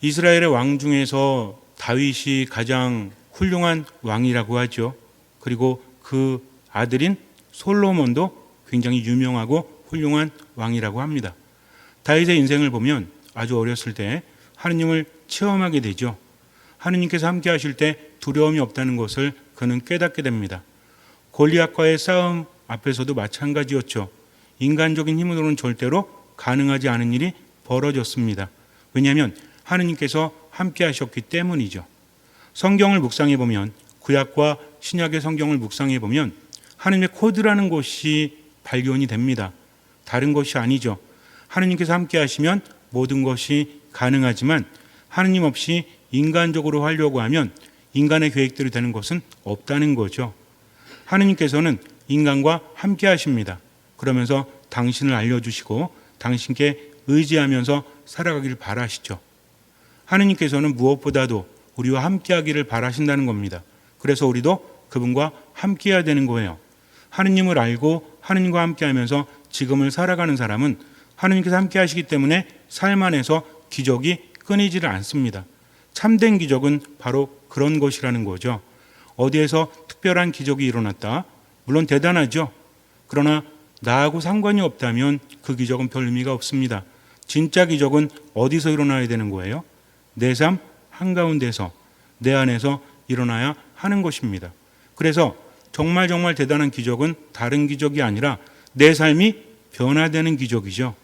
이스라엘의 왕 중에서 다윗이 가장 훌륭한 왕이라고 하죠. 그리고 그 아들인 솔로몬도 굉장히 유명하고 훌륭한 왕이라고 합니다. 다윗의 인생을 보면 아주 어렸을 때 하느님을 체험하게 되죠. 하느님께서 함께 하실 때 두려움이 없다는 것을 그는 깨닫게 됩니다. 골리앗과의 싸움 앞에서도 마찬가지였죠. 인간적인 힘으로는 절대로 가능하지 않은 일이 벌어졌습니다. 왜냐하면 하느님께서 함께 하셨기 때문이죠. 성경을 묵상해 보면, 구약과 신약의 성경을 묵상해 보면 하느님의 코드라는 것이 발견이 됩니다. 다른 것이 아니죠. 하느님께서 함께 하시면 모든 것이 가능하지만 하느님 없이 인간적으로 하려고 하면 인간의 계획대로 되는 것은 없다는 거죠. 하느님께서는 인간과 함께 하십니다. 그러면서 당신을 알려주시고 당신께 의지하면서 살아가기를 바라시죠. 하느님께서는 무엇보다도 우리와 함께 하기를 바라신다는 겁니다. 그래서 우리도 그분과 함께 해야 되는 거예요. 하느님을 알고 하느님과 함께 하면서 지금을 살아가는 사람은 하느님께서 함께 하시기 때문에 삶 안에서 기적이 끊이지를 않습니다. 참된 기적은 바로 그런 것이라는 거죠. 어디에서 특별한 기적이 일어났다? 물론 대단하죠. 그러나 나하고 상관이 없다면 그 기적은 별 의미가 없습니다. 진짜 기적은 어디서 일어나야 되는 거예요? 내 삶 한가운데서, 내 안에서 일어나야 하는 것입니다. 그래서 정말 대단한 기적은 다른 기적이 아니라 내 삶이 변화되는 기적이죠.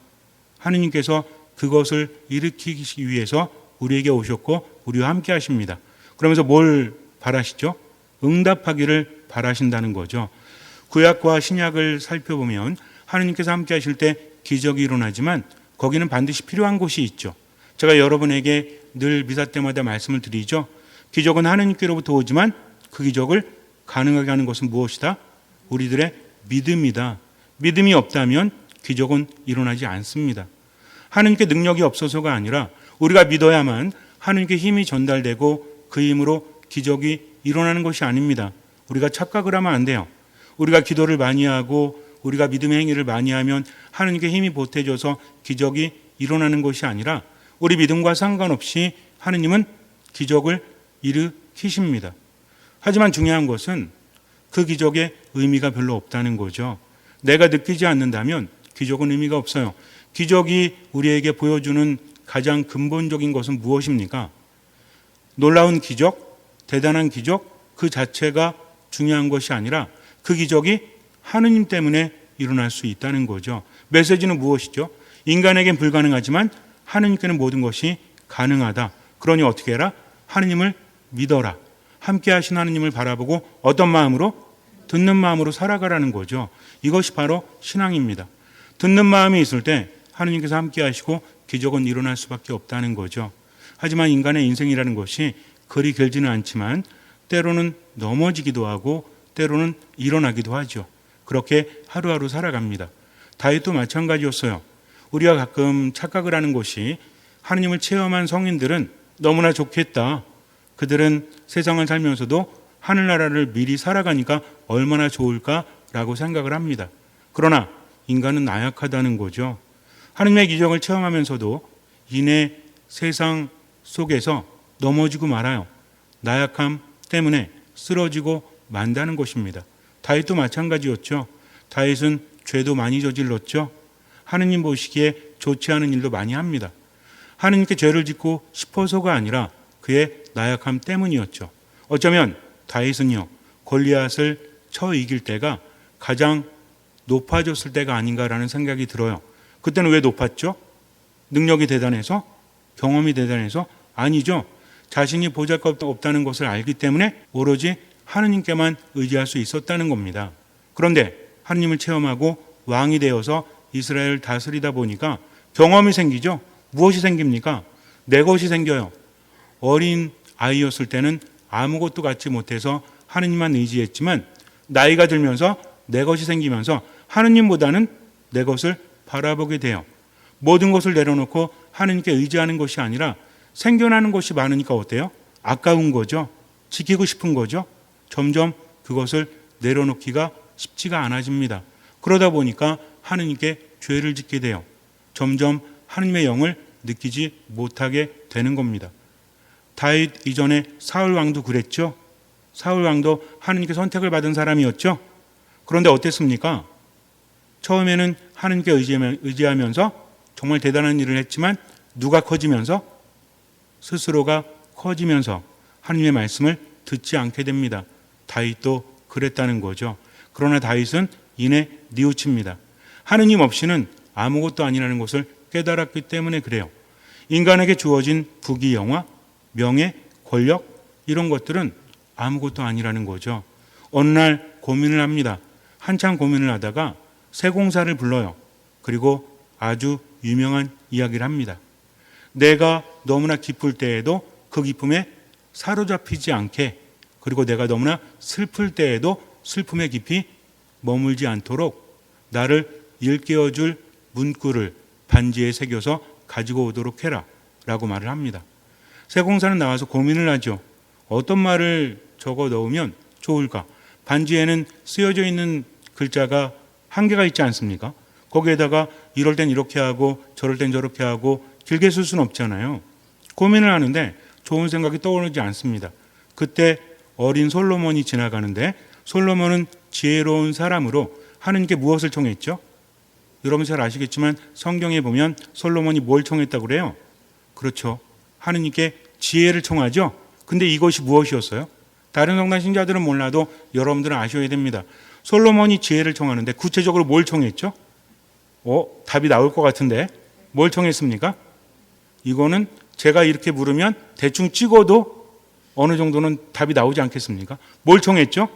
하느님께서 그것을 일으키기 위해서 우리에게 오셨고 우리와 함께 하십니다. 그러면서 뭘 바라시죠? 응답하기를 바라신다는 거죠. 구약과 신약을 살펴보면 하느님께서 함께 하실 때 기적이 일어나지만 거기는 반드시 필요한 곳이 있죠. 제가 여러분에게 늘 미사 때마다 말씀을 드리죠. 기적은 하느님께로부터 오지만 그 기적을 가능하게 하는 것은 무엇이다? 우리들의 믿음이다. 믿음이 없다면 기적은 일어나지 않습니다. 하느님께 능력이 없어서가 아니라 우리가 믿어야만 하느님께 힘이 전달되고 그 힘으로 기적이 일어나는 것이 아닙니다. 우리가 착각을 하면 안 돼요. 우리가 기도를 많이 하고 우리가 믿음의 행위를 많이 하면 하느님께 힘이 보태져서 기적이 일어나는 것이 아니라 우리 믿음과 상관없이 하느님은 기적을 일으키십니다. 하지만 중요한 것은 그 기적의 의미가 별로 없다는 거죠. 내가 느끼지 않는다면 기적은 의미가 없어요. 기적이 우리에게 보여주는 가장 근본적인 것은 무엇입니까? 놀라운 기적, 대단한 기적 그 자체가 중요한 것이 아니라 그 기적이 하느님 때문에 일어날 수 있다는 거죠. 메시지는 무엇이죠? 인간에겐 불가능하지만 하느님께는 모든 것이 가능하다. 그러니 어떻게 해라? 하느님을 믿어라. 함께 하신 하느님을 바라보고 어떤 마음으로? 듣는 마음으로 살아가라는 거죠. 이것이 바로 신앙입니다. 듣는 마음이 있을 때 하느님께서 함께 하시고 기적은 일어날 수밖에 없다는 거죠. 하지만 인간의 인생이라는 것이 그리 길지는 않지만 때로는 넘어지기도 하고 때로는 일어나기도 하죠. 그렇게 하루하루 살아갑니다. 다윗도 마찬가지였어요. 우리가 가끔 착각을 하는 것이 하느님을 체험한 성인들은 너무나 좋겠다. 그들은 세상을 살면서도 하늘나라를 미리 살아가니까 얼마나 좋을까라고 생각을 합니다. 그러나 인간은 나약하다는 거죠. 하느님의 기적을 체험하면서도 이내 세상 속에서 넘어지고 말아요. 나약함 때문에 쓰러지고 만다는 것입니다. 다윗도 마찬가지였죠. 다윗은 죄도 많이 저질렀죠. 하느님 보시기에 좋지 않은 일도 많이 합니다. 하느님께 죄를 짓고 싶어서가 아니라 그의 나약함 때문이었죠. 어쩌면 다윗은요, 골리앗을 쳐 이길 때가 가장 높아졌을 때가 아닌가라는 생각이 들어요. 그때는 왜 높았죠? 능력이 대단해서? 경험이 대단해서? 아니죠. 자신이 보잘것없다는 것을 알기 때문에 오로지 하느님께만 의지할 수 있었다는 겁니다. 그런데 하느님을 체험하고 왕이 되어서 이스라엘을 다스리다 보니까 경험이 생기죠. 무엇이 생깁니까? 내 것이 생겨요. 어린 아이였을 때는 아무것도 갖지 못해서 하느님만 의지했지만 나이가 들면서 내 것이 생기면서 하느님보다는 내 것을 바라보게 돼요. 모든 것을 내려놓고 하느님께 의지하는 것이 아니라 생겨나는 것이 많으니까 어때요? 아까운 거죠. 지키고 싶은 거죠. 점점 그것을 내려놓기가 쉽지가 않아집니다. 그러다 보니까 하느님께 죄를 짓게 돼요. 점점 하느님의 영을 느끼지 못하게 되는 겁니다. 다윗 이전에 사울 왕도 그랬죠. 사울 왕도 하느님께 선택을 받은 사람이었죠. 그런데 어땠습니까? 처음에는 하느님께 의지하면서 정말 대단한 일을 했지만 누가 커지면서? 스스로가 커지면서 하느님의 말씀을 듣지 않게 됩니다. 다윗도 그랬다는 거죠. 그러나 다윗은 이내 뉘우칩니다. 하느님 없이는 아무것도 아니라는 것을 깨달았기 때문에 그래요. 인간에게 주어진 부귀 영화, 명예, 권력 이런 것들은 아무것도 아니라는 거죠. 어느 날 고민을 합니다. 한참 고민을 하다가 세공사를 불러요. 그리고 아주 유명한 이야기를 합니다. 내가 너무나 기쁠 때에도 그 기쁨에 사로잡히지 않게, 그리고 내가 너무나 슬플 때에도 슬픔에 깊이 머물지 않도록 나를 일깨워줄 문구를 반지에 새겨서 가지고 오도록 해라 라고 말을 합니다. 세공사는 나와서 고민을 하죠. 어떤 말을 적어 넣으면 좋을까? 반지에는 쓰여져 있는 글자가 한계가 있지 않습니까? 거기에다가 이럴 땐 이렇게 하고 저럴 땐 저렇게 하고 길게 쓸 수는 없잖아요. 고민을 하는데 좋은 생각이 떠오르지 않습니다. 그때 어린 솔로몬이 지나가는데 솔로몬은 지혜로운 사람으로 하느님께 무엇을 청했죠? 여러분 잘 아시겠지만 성경에 보면 솔로몬이 뭘 청했다고 그래요? 그렇죠. 하느님께 지혜를 청하죠. 근데 이것이 무엇이었어요? 다른 성당 신자들은 몰라도 여러분들은 아셔야 됩니다. 솔로몬이 지혜를 청하는데 구체적으로 뭘 청했죠? 답이 나올 것 같은데 뭘 청했습니까? 이거는 제가 이렇게 물으면 대충 찍어도 어느 정도는 답이 나오지 않겠습니까? 뭘 청했죠?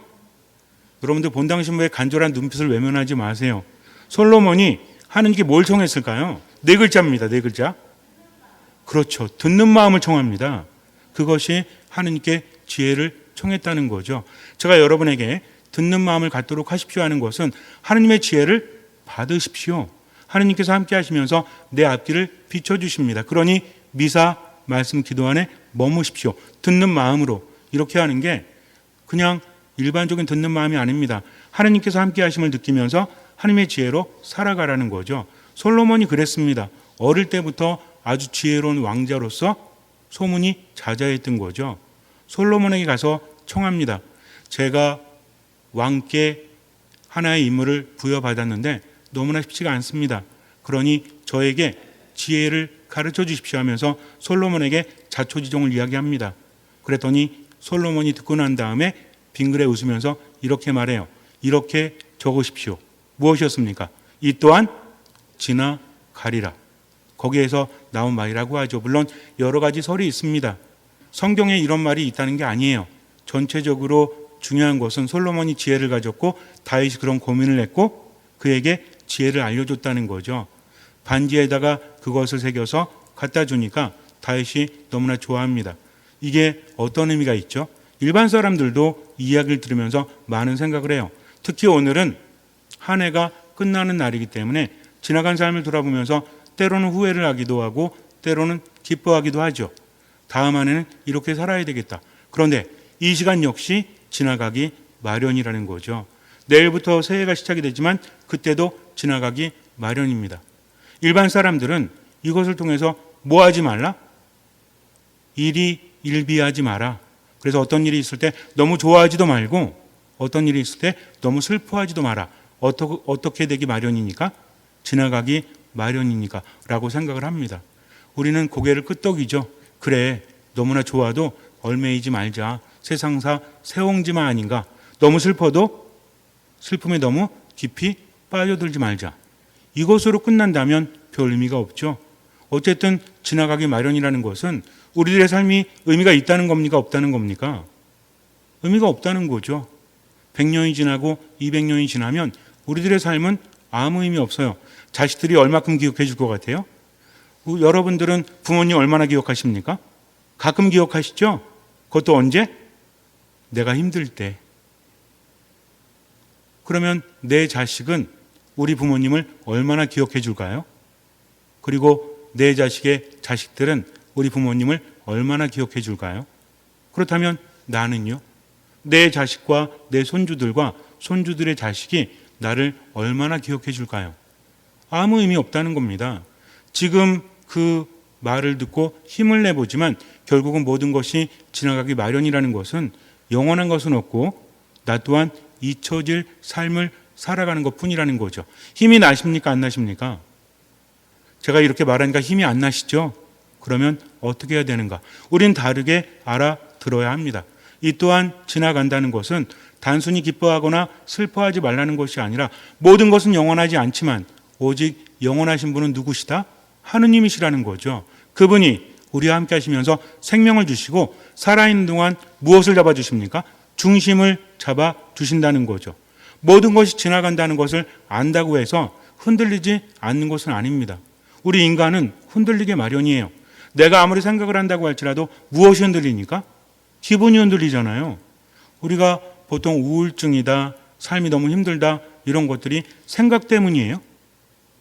여러분들 본당 신부의 간절한 눈빛을 외면하지 마세요. 솔로몬이 하느님께 뭘 청했을까요? 4글자입니다. 4글자. 그렇죠. 듣는 마음을 청합니다. 그것이 하느님께 지혜를 청했다는 거죠. 제가 여러분에게 듣는 마음을 갖도록 하십시오 하는 것은 하느님의 지혜를 받으십시오. 하느님께서 함께 하시면서 내 앞길을 비춰주십니다. 그러니 미사 말씀 기도 안에 머무십시오. 듣는 마음으로 이렇게 하는 게 그냥 일반적인 듣는 마음이 아닙니다. 하느님께서 함께 하심을 느끼면서 하느님의 지혜로 살아가라는 거죠. 솔로몬이 그랬습니다. 어릴 때부터 아주 지혜로운 왕자로서 소문이 자자했던 거죠. 솔로몬에게 가서 청합니다. 제가 왕께 하나의 임무를 부여받았는데 너무나 쉽지가 않습니다. 그러니 저에게 지혜를 가르쳐 주십시오 하면서 솔로몬에게 자초지종을 이야기합니다. 그랬더니 솔로몬이 듣고 난 다음에 빙그레 웃으면서 이렇게 말해요. 이렇게 적으십시오. 무엇이었습니까? 이 또한 지나가리라. 거기에서 나온 말이라고 하죠. 물론 여러 가지 설이 있습니다. 성경에 이런 말이 있다는 게 아니에요. 전체적으로 중요한 것은 솔로몬이 지혜를 가졌고 다윗이 그런 고민을 했고 그에게 지혜를 알려줬다는 거죠. 반지에다가 그것을 새겨서 갖다 주니까 다윗이 너무나 좋아합니다. 이게 어떤 의미가 있죠? 일반 사람들도 이 이야기를 들으면서 많은 생각을 해요. 특히 오늘은 한 해가 끝나는 날이기 때문에 지나간 삶을 돌아보면서 때로는 후회를 하기도 하고 때로는 기뻐하기도 하죠. 다음 한 해는 이렇게 살아야 되겠다. 그런데 이 시간 역시 지나가기 마련이라는 거죠. 내일부터 새해가 시작이 되지만 그때도 지나가기 마련입니다. 일반 사람들은 이것을 통해서 뭐 하지 말라? 일비하지 마라. 그래서 어떤 일이 있을 때 너무 좋아하지도 말고 어떤 일이 있을 때 너무 슬퍼하지도 마라. 어떻게 되기 마련이니까? 지나가기 마련이니까 라고 생각을 합니다. 우리는 고개를 끄덕이죠. 그래, 너무나 좋아도 얼매이지 말자. 세상사 새옹지만 아닌가. 너무 슬퍼도 슬픔에 너무 깊이 빠져들지 말자. 이것으로 끝난다면 별 의미가 없죠. 어쨌든 지나가기 마련이라는 것은 우리들의 삶이 의미가 있다는 겁니까? 없다는 겁니까? 의미가 없다는 거죠. 100년이 지나고 200년이 지나면 우리들의 삶은 아무 의미 없어요. 자식들이 얼마큼 기억해 줄 것 같아요? 여러분들은 부모님 얼마나 기억하십니까? 가끔 기억하시죠? 그것도 언제? 내가 힘들 때. 그러면 내 자식은 우리 부모님을 얼마나 기억해 줄까요? 그리고 내 자식의 자식들은 우리 부모님을 얼마나 기억해 줄까요? 그렇다면 나는요? 내 자식과 내 손주들과 손주들의 자식이 나를 얼마나 기억해 줄까요? 아무 의미 없다는 겁니다. 지금 그 말을 듣고 힘을 내보지만 결국은 모든 것이 지나가기 마련이라는 것은 영원한 것은 없고 나 또한 잊혀질 삶을 살아가는 것뿐이라는 거죠. 힘이 나십니까? 안 나십니까? 제가 이렇게 말하니까 힘이 안 나시죠? 그러면 어떻게 해야 되는가? 우린 다르게 알아들어야 합니다. 이 또한 지나간다는 것은 단순히 기뻐하거나 슬퍼하지 말라는 것이 아니라 모든 것은 영원하지 않지만 오직 영원하신 분은 누구시다? 하느님이시라는 거죠. 그분이 우리와 함께 하시면서 생명을 주시고 살아있는 동안 무엇을 잡아주십니까? 중심을 잡아주신다는 거죠. 모든 것이 지나간다는 것을 안다고 해서 흔들리지 않는 것은 아닙니다. 우리 인간은 흔들리게 마련이에요. 내가 아무리 생각을 한다고 할지라도 무엇이 흔들리니까? 기분이 흔들리잖아요. 우리가 보통 우울증이다, 삶이 너무 힘들다 이런 것들이 생각 때문이에요.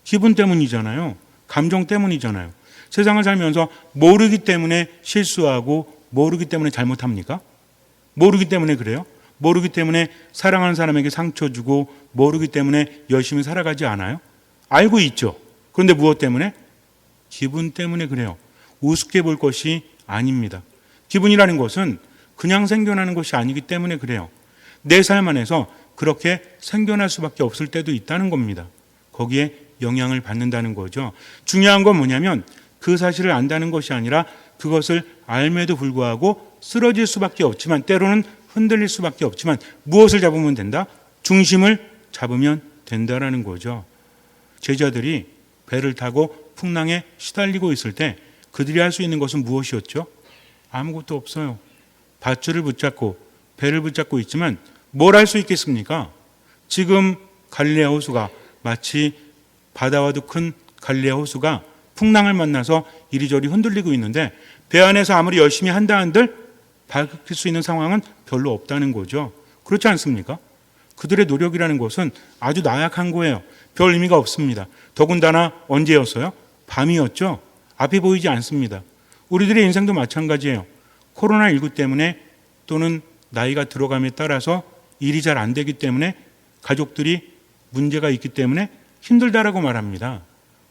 기분 때문이잖아요. 감정 때문이잖아요. 세상을 살면서 모르기 때문에 실수하고 모르기 때문에 잘못합니까? 모르기 때문에 그래요? 모르기 때문에 사랑하는 사람에게 상처 주고 모르기 때문에 열심히 살아가지 않아요? 알고 있죠. 그런데 무엇 때문에? 기분 때문에 그래요. 우습게 볼 것이 아닙니다. 기분이라는 것은 그냥 생겨나는 것이 아니기 때문에 그래요. 내 삶 안에서 그렇게 생겨날 수밖에 없을 때도 있다는 겁니다. 거기에 영향을 받는다는 거죠. 중요한 건 뭐냐면 그 사실을 안다는 것이 아니라 그것을 알매도 불구하고 쓰러질 수밖에 없지만 때로는 흔들릴 수밖에 없지만 무엇을 잡으면 된다? 중심을 잡으면 된다라는 거죠. 제자들이 배를 타고 풍랑에 시달리고 있을 때 그들이 할 수 있는 것은 무엇이었죠? 아무것도 없어요. 밧줄을 붙잡고 배를 붙잡고 있지만 뭘 할 수 있겠습니까? 지금 갈릴레아 호수가 마치 바다와도 큰 갈릴레아 호수가 풍랑을 만나서 이리저리 흔들리고 있는데 배 안에서 아무리 열심히 한다 한들 밝힐 수 있는 상황은 별로 없다는 거죠. 그렇지 않습니까? 그들의 노력이라는 것은 아주 나약한 거예요. 별 의미가 없습니다. 더군다나 언제였어요? 밤이었죠. 앞이 보이지 않습니다. 우리들의 인생도 마찬가지예요. 코로나19 때문에 또는 나이가 들어감에 따라서 일이 잘 안 되기 때문에 가족들이 문제가 있기 때문에 힘들다라고 말합니다.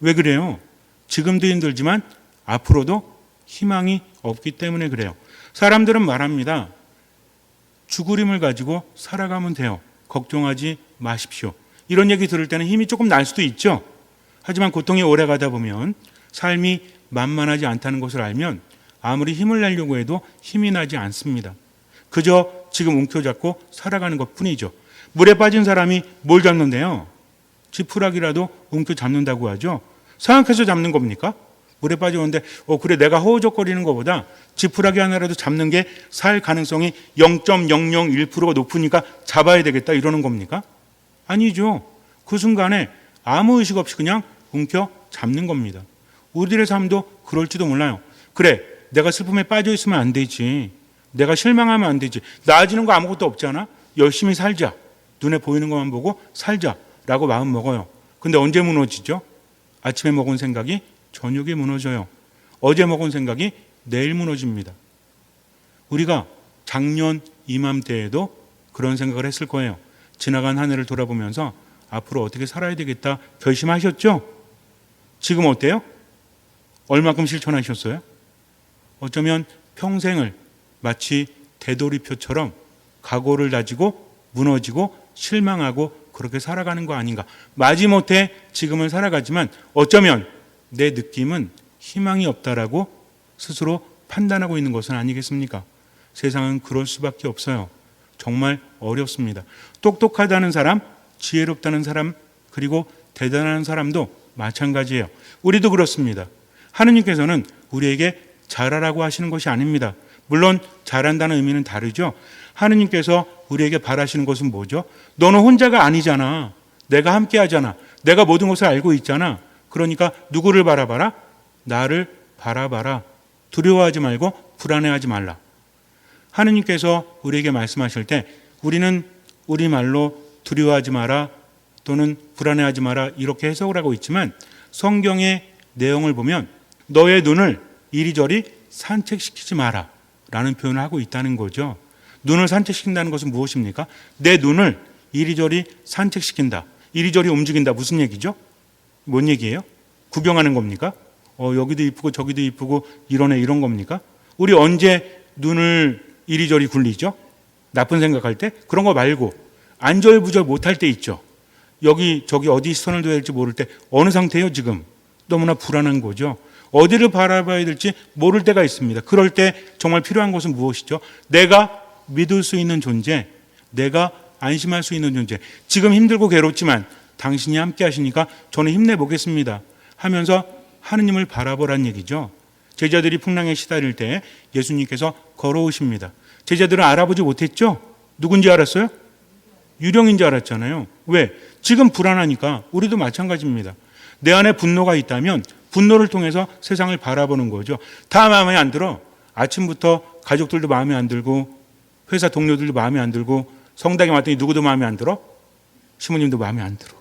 왜 그래요? 지금도 힘들지만 앞으로도 희망이 없기 때문에 그래요. 사람들은 말합니다. 죽으림을 가지고 살아가면 돼요. 걱정하지 마십시오. 이런 얘기 들을 때는 힘이 조금 날 수도 있죠. 하지만 고통이 오래 가다 보면 삶이 만만하지 않다는 것을 알면 아무리 힘을 내려고 해도 힘이 나지 않습니다. 그저 지금 움켜잡고 살아가는 것뿐이죠. 물에 빠진 사람이 뭘 잡는데요? 지푸라기라도 움켜잡는다고 하죠. 생각해서 잡는 겁니까? 물에 빠졌는데 그래 내가 허우적거리는 것보다 지푸라기 하나라도 잡는 게 살 가능성이 0.001%가 높으니까 잡아야 되겠다 이러는 겁니까? 아니죠. 그 순간에 아무 의식 없이 그냥 움켜잡는 겁니다. 우리들의 삶도 그럴지도 몰라요. 그래 내가 슬픔에 빠져 있으면 안 되지. 내가 실망하면 안 되지. 나아지는 거 아무것도 없잖아. 열심히 살자. 눈에 보이는 것만 보고 살자라고 마음 먹어요. 근데 언제 무너지죠? 아침에 먹은 생각이 저녁에 무너져요. 어제 먹은 생각이 내일 무너집니다. 우리가 작년 이맘때에도 그런 생각을 했을 거예요. 지나간 한 해를 돌아보면서 앞으로 어떻게 살아야 되겠다 결심하셨죠? 지금 어때요? 얼마큼 실천하셨어요? 어쩌면 평생을 마치 되돌이표처럼 각오를 다지고 무너지고 실망하고 그렇게 살아가는 거 아닌가. 마지못해 지금은 살아가지만 어쩌면 내 느낌은 희망이 없다라고 스스로 판단하고 있는 것은 아니겠습니까? 세상은 그럴 수밖에 없어요. 정말 어렵습니다. 똑똑하다는 사람, 지혜롭다는 사람, 그리고 대단한 사람도 마찬가지예요. 우리도 그렇습니다. 하느님께서는 우리에게 잘하라고 하시는 것이 아닙니다. 물론 잘한다는 의미는 다르죠. 하느님께서 우리에게 바라시는 것은 뭐죠? 너는 혼자가 아니잖아. 내가 함께 하잖아. 내가 모든 것을 알고 있잖아. 그러니까 누구를 바라봐라? 나를 바라봐라. 두려워하지 말고 불안해하지 말라. 하느님께서 우리에게 말씀하실 때 우리는 우리말로 두려워하지 마라 또는 불안해하지 마라 이렇게 해석을 하고 있지만 성경의 내용을 보면 너의 눈을 이리저리 산책시키지 마라 라는 표현을 하고 있다는 거죠. 눈을 산책시킨다는 것은 무엇입니까? 내 눈을 이리저리 산책시킨다. 이리저리 움직인다. 무슨 얘기죠? 뭔 얘기예요? 구경하는 겁니까? 여기도 이쁘고 저기도 이쁘고 이러네 이런 겁니까? 우리 언제 눈을 이리저리 굴리죠? 나쁜 생각할 때? 그런 거 말고 안절부절 못할 때 있죠. 여기 저기 어디 시선을 둬야 될지 모를 때 어느 상태예요 지금? 너무나 불안한 거죠. 어디를 바라봐야 될지 모를 때가 있습니다. 그럴 때 정말 필요한 것은 무엇이죠? 내가 믿을 수 있는 존재, 내가 안심할 수 있는 존재. 지금 힘들고 괴롭지만 당신이 함께 하시니까 저는 힘내보겠습니다 하면서 하느님을 바라보란 얘기죠. 제자들이 풍랑에 시달릴 때 예수님께서 걸어오십니다. 제자들은 알아보지 못했죠? 누군지 알았어요? 유령인 줄 알았잖아요. 왜? 지금 불안하니까. 우리도 마찬가지입니다. 내 안에 분노가 있다면 분노를 통해서 세상을 바라보는 거죠. 다 마음에 안 들어. 아침부터 가족들도 마음에 안 들고 회사 동료들도 마음에 안 들고 성당에 왔더니 누구도 마음에 안 들어? 시모님도 마음에 안 들어.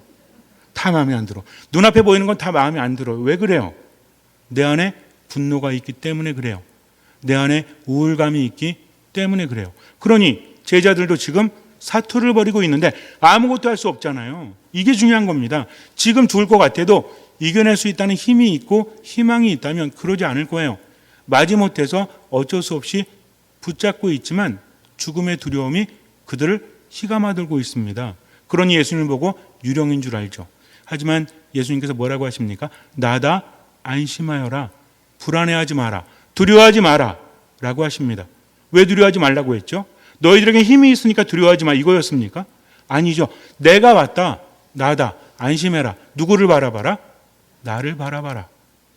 다 마음에 안 들어. 눈앞에 보이는 건 다 마음에 안 들어. 왜 그래요? 내 안에 분노가 있기 때문에 그래요. 내 안에 우울감이 있기 때문에 그래요. 그러니 제자들도 지금 사투를 벌이고 있는데 아무것도 할 수 없잖아요. 이게 중요한 겁니다. 지금 죽을 것 같아도 이겨낼 수 있다는 힘이 있고 희망이 있다면 그러지 않을 거예요. 마지못해서 어쩔 수 없이 붙잡고 있지만 죽음의 두려움이 그들을 휘감아들고 있습니다. 그러니 예수님을 보고 유령인 줄 알죠. 하지만 예수님께서 뭐라고 하십니까? 나다 안심하여라. 불안해하지 마라. 두려워하지 마라. 라고 하십니다. 왜 두려워하지 말라고 했죠? 너희들에게 힘이 있으니까 두려워하지 마 이거였습니까? 아니죠. 내가 왔다. 나다. 안심해라. 누구를 바라봐라? 나를 바라봐라.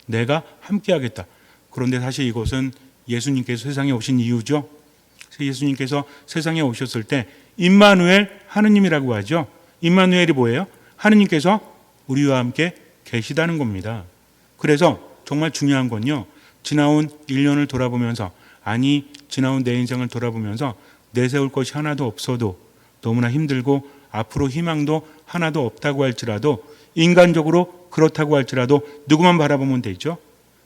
내가 함께하겠다. 그런데 사실 이것은 예수님께서 세상에 오신 이유죠. 예수님께서 세상에 오셨을 때 임마누엘 하느님이라고 하죠. 임마누엘이 뭐예요? 하느님께서 우리와 함께 계시다는 겁니다. 그래서 정말 중요한 건요. 지나온 1년을 돌아보면서 아니 지나온 내 인생을 돌아보면서 내세울 것이 하나도 없어도 너무나 힘들고 앞으로 희망도 하나도 없다고 할지라도 인간적으로 그렇다고 할지라도 누구만 바라보면 되죠?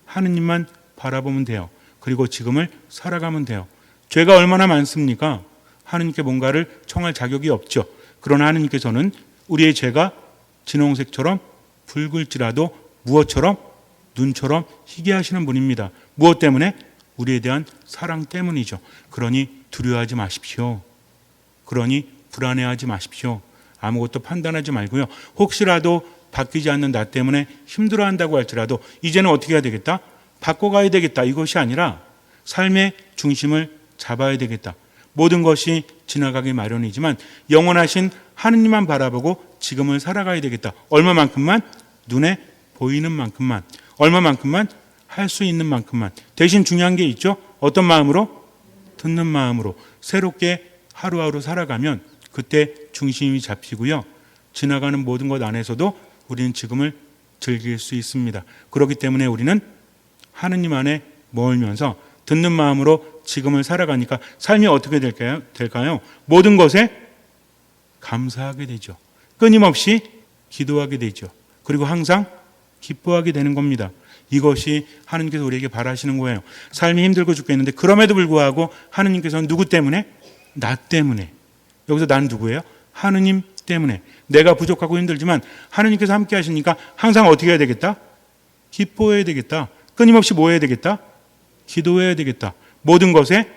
하느님만 바라보면 돼요. 그리고 지금을 살아가면 돼요. 죄가 얼마나 많습니까? 하느님께 뭔가를 청할 자격이 없죠. 그러나 하느님께서는 우리의 죄가 진홍색처럼 붉을지라도 무엇처럼? 눈처럼 희게 하시는 분입니다. 무엇 때문에? 우리에 대한 사랑 때문이죠. 그러니 두려워하지 마십시오. 그러니 불안해하지 마십시오. 아무것도 판단하지 말고요. 혹시라도 바뀌지 않는 나 때문에 힘들어한다고 할지라도 이제는 어떻게 해야 되겠다? 바꿔가야 되겠다. 이것이 아니라 삶의 중심을 잡아야 되겠다. 모든 것이 지나가기 마련이지만 영원하신 하느님만 바라보고 지금을 살아가야 되겠다. 얼마만큼만? 눈에 보이는 만큼만. 얼마만큼만? 할 수 있는 만큼만. 대신 중요한 게 있죠. 어떤 마음으로? 듣는 마음으로 새롭게 하루하루 살아가면 그때 중심이 잡히고요. 지나가는 모든 것 안에서도 우리는 지금을 즐길 수 있습니다. 그렇기 때문에 우리는 하느님 안에 머물면서 듣는 마음으로 지금을 살아가니까 삶이 어떻게 될까요? 모든 것에 감사하게 되죠. 끊임없이 기도하게 되죠. 그리고 항상 기뻐하게 되는 겁니다. 이것이 하느님께서 우리에게 바라시는 거예요. 삶이 힘들고 죽겠는데 그럼에도 불구하고 하느님께서는 누구 때문에? 나 때문에. 여기서 나는 누구예요? 하느님 때문에. 내가 부족하고 힘들지만 하느님께서 함께 하시니까 항상 어떻게 해야 되겠다? 기뻐해야 되겠다. 끊임없이 뭐 해야 되겠다? 기도해야 되겠다. 모든 것에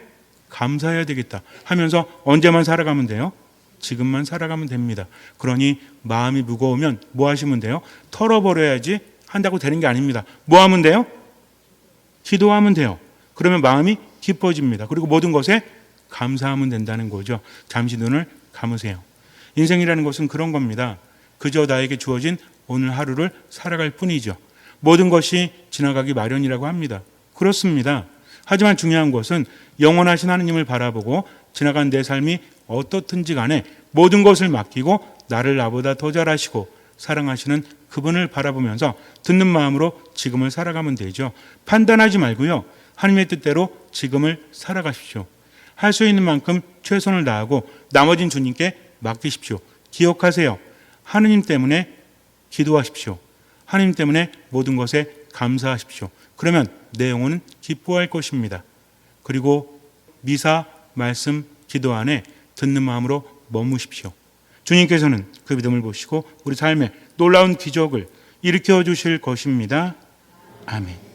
감사해야 되겠다 하면서 언제만 살아가면 돼요? 지금만 살아가면 됩니다. 그러니 마음이 무거우면 뭐 하시면 돼요? 털어버려야지 한다고 되는 게 아닙니다. 뭐 하면 돼요? 기도하면 돼요. 그러면 마음이 기뻐집니다. 그리고 모든 것에 감사하면 된다는 거죠. 잠시 눈을 감으세요. 인생이라는 것은 그런 겁니다. 그저 나에게 주어진 오늘 하루를 살아갈 뿐이죠. 모든 것이 지나가기 마련이라고 합니다. 그렇습니다. 하지만 중요한 것은 영원하신 하느님을 바라보고 지나간 내 삶이 어떻든지 간에 모든 것을 맡기고 나를 나보다 더 잘하시고 사랑하시는 그분을 바라보면서 듣는 마음으로 지금을 살아가면 되죠. 판단하지 말고요. 하나님의 뜻대로 지금을 살아가십시오. 할 수 있는 만큼 최선을 다하고 나머진 주님께 맡기십시오. 기억하세요. 하느님 때문에 기도하십시오. 하느님 때문에 모든 것에 감사하십시오. 그러면 내 영혼은 기뻐할 것입니다. 그리고 미사, 말씀, 기도 안에 듣는 마음으로 머무십시오. 주님께서는 그 믿음을 보시고 우리 삶에 놀라운 기적을 일으켜 주실 것입니다. 아멘.